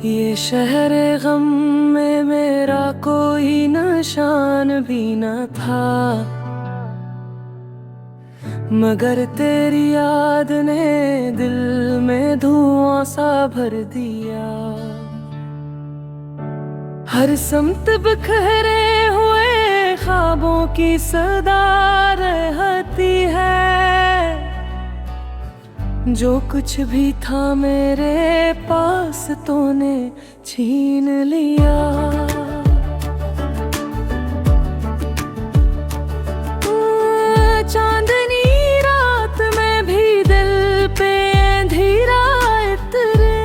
ये शहर गम में मेरा कोई निशान भी न था, मगर तेरी याद ने दिल में धुआं सा भर दिया। हर समत बिखरे हुए ख्वाबों की सदा रहती है, जो कुछ भी था मेरे पास तूने छीन लिया। चांदनी रात में भी दिल पे अंधेरा इतरे,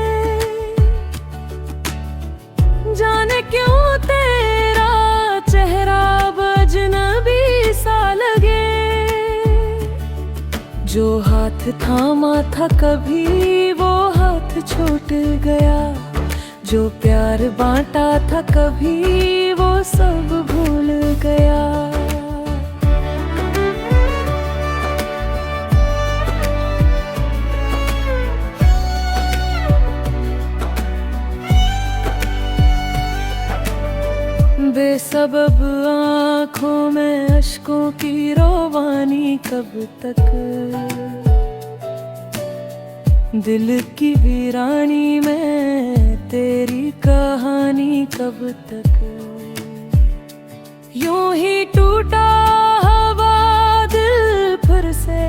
जाने क्यों तेरा चेहरा अजनबी सा लगे। जो हाथ थामा था कभी वो हाथ छूट गया, जो प्यार बांटा था कभी वो सब भूल गया। बेसबब आँखों में अश्कों की रोवानी कब तक, दिल की वीरानी में तेरी कहानी कब तक। यूं ही टूटा हवा दिल फिर से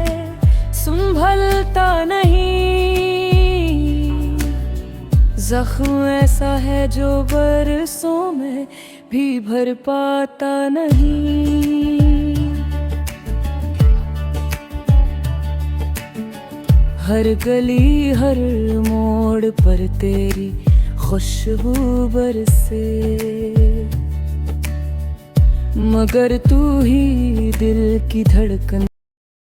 संभलता नहीं, जख्म ऐसा है जो बरसों में भी भर पाता नहीं। हर गली हर मोड़ पर तेरी खुशबू बरसे, मगर तू ही दिल की धड़कन